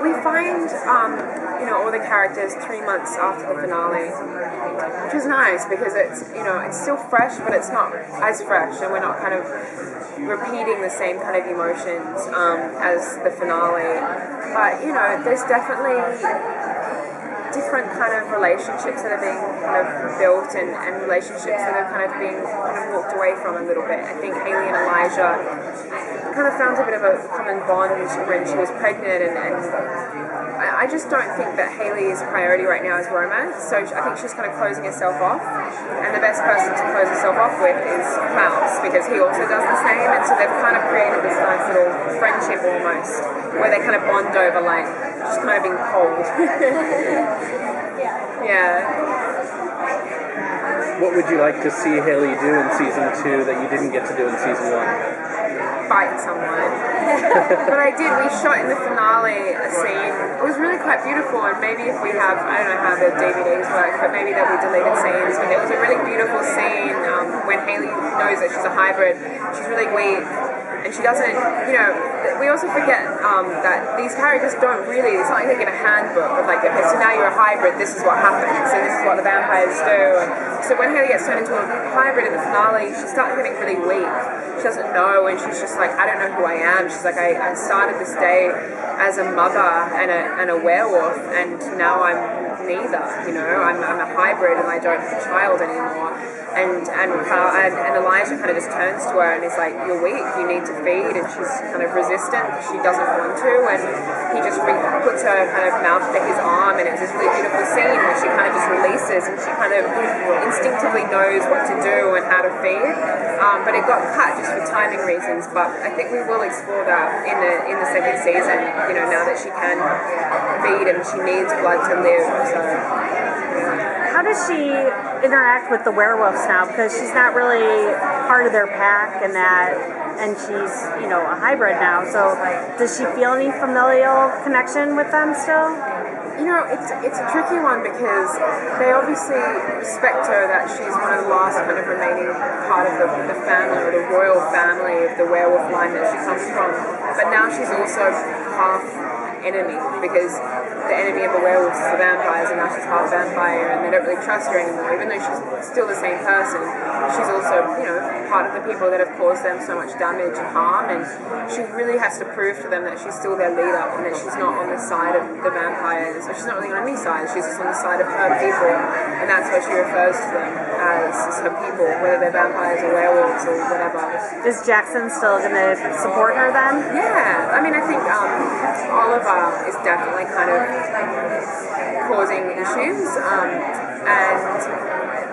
we find, all the characters 3 months after the finale, which is nice because it's still fresh, but it's not as fresh, and we're not kind of repeating the same kind of emotions as the finale. But, there's definitely different kind of relationships that are being kind of built and relationships that are kind of being walked away from a little bit. I think Haley and Elijah kind of found a bit of a common bond when she was pregnant, and I just don't think that Haley's priority right now is romance, so I think she's kind of closing herself off, and the best person to close herself off with is Klaus, because he also does the same, and so they've kind of created this nice little friendship almost, where they kind of bond over just kind of being cold. Yeah. What would you like to see Haley do in season 2 that you didn't get to do in season 1? Fight someone. But we shot in the finale a scene. It was really quite beautiful, and maybe if we have, I don't know how the DVDs work, but maybe there'll be deleted scenes, but there was a really beautiful scene when Haley knows that she's a hybrid. She's really weak, and she doesn't, we also forget that these characters don't really, it's not like they get a handbook of okay, so now you're a hybrid, this is what happens, and this is what the vampires do. And so when Haley gets turned into a hybrid in the finale, she starts getting really weak. She doesn't know, and she's just like, I don't know who I am. She's like, I started this day as a mother and a werewolf, and now I'm neither, I'm a hybrid and I don't have a child anymore. And Elijah kind of just turns to her and is like, you're weak, you need to feed, and she's kind of resistant, she doesn't want to, and he just puts her kind of mouth to his arm, and it's this really beautiful scene where she kind of just releases, and she kind of instinctively knows what to do and how to feed, but it got cut just for timing reasons, but I think we will explore that in the second season, now that she can feed and she needs blood to live, so... How does she interact with the werewolves now? Because she's not really part of their pack and she's, a hybrid now. So does she feel any familial connection with them still? It's a tricky one because they obviously respect her that she's one of the last kind of remaining part of the family, or the royal family of the werewolf line that she comes from. But now she's also half enemy, because the enemy of the werewolves is the vampires, and now she's half vampire, and they don't really trust her anymore, even though she's still the same person. She's also, part of the people that have caused them so much damage and harm, and she really has to prove to them that she's still their leader, and that she's not on the side of the vampires, or she's not really on any side, she's just on the side of her people, and that's what she refers to them as her people, whether they're vampires or werewolves or whatever. Is Jackson still going to support her then? Yeah, I think Oliver is definitely kind of causing issues, and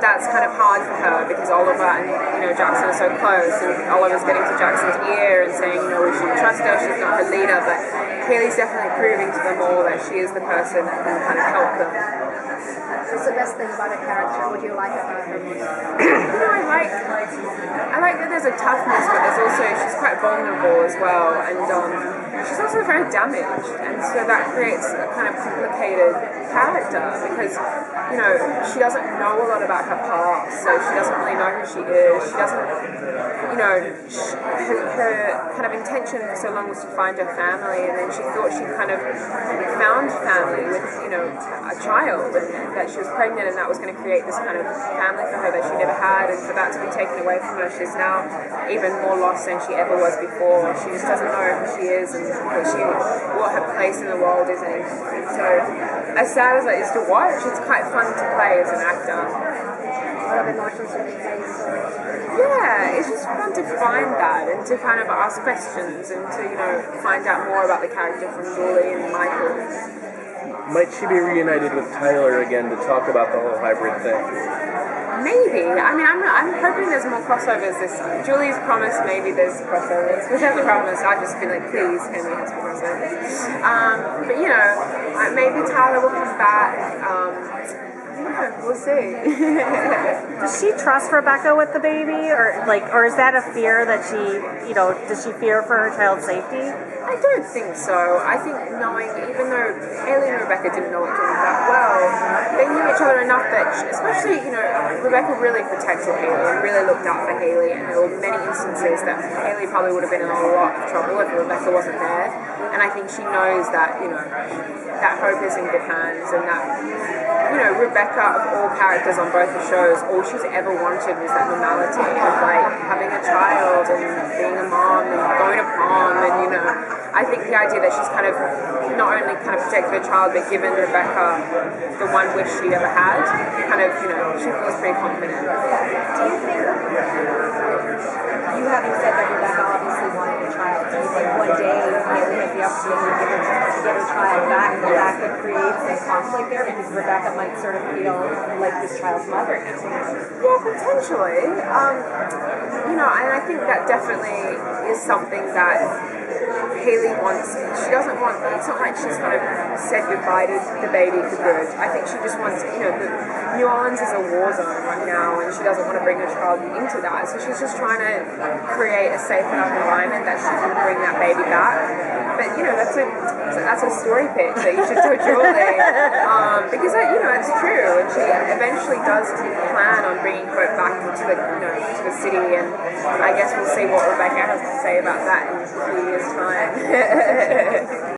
that's kind of hard for her because Oliver and Jackson are so close, and Oliver's getting to Jackson's ear and saying we shouldn't trust her, she's not her leader, but Haley's definitely proving to them all that she is the person that can kind of help them. What's the best thing about her character? What do you like about her? I like that there's a toughness, but she's quite vulnerable as well, and she's also very damaged, and so that creates a kind of complicated character because she doesn't know a lot about her past, so she doesn't really know who she is. She doesn't, her kind of intention for so long was to find her family, and then she thought she kind of found family with a child, and that she was pregnant, and that was going to create this kind of family for her that she never had, and for that to be taken away from her, she's now even more lost than she ever was before. She just doesn't know who she is and what her place in the world is anymore. So as sad as it is to watch, it's quite fun to play as an actor. A lot of emotions in the face. Yeah, it's just fun to find that and to kind of ask questions and to find out more about the character from Julie and Michael. Might she be reunited with Tyler again to talk about the whole hybrid thing? Maybe. I'm hoping there's more crossovers this time. Julie's promised maybe there's crossovers. Which hasn't promised. I've just been like, please, can we have some crossovers? But maybe Tyler will come back. We'll see. Does she trust Rebecca with the baby, or is that a fear that she, does she fear for her child's safety? I don't think so. I think even though Haley and Rebecca didn't know each other that well, they knew each other enough that, especially, Rebecca really protected Haley and really looked out for Haley, and there were many instances that Haley probably would have been in a lot of trouble if Rebecca wasn't there. And I think she knows that, that Hope is in good hands, and that, Rebecca, of all characters on both the shows, all she's ever wanted was that normality of, having a child and being a mom and going to prom, and, I think the idea that she's kind of not only kind of protected her child, but given Rebecca the one wish she'd ever had, she feels pretty confident. Do you think, you having said that Rebecca obviously wanted a child, do you think one day Haley has the opportunity to get her child back, and that could create some conflict there, because Rebecca might sort of feel like this child's mother now? Yeah, potentially. And I think that definitely is something that Haley wants. She doesn't want, it's not like she's kind of said goodbye to the baby for good. I think she just wants, New Orleans is a war zone right now, and she doesn't want to bring her child into that. So she's just trying to create a safe enough environment that she can bring that baby back. But, that's a story pitch that you should tell Julie. Because, it's true. And she eventually does plan on bringing Hope back to the city, and I guess we'll see what Rebecca has to say about that in a few years' time.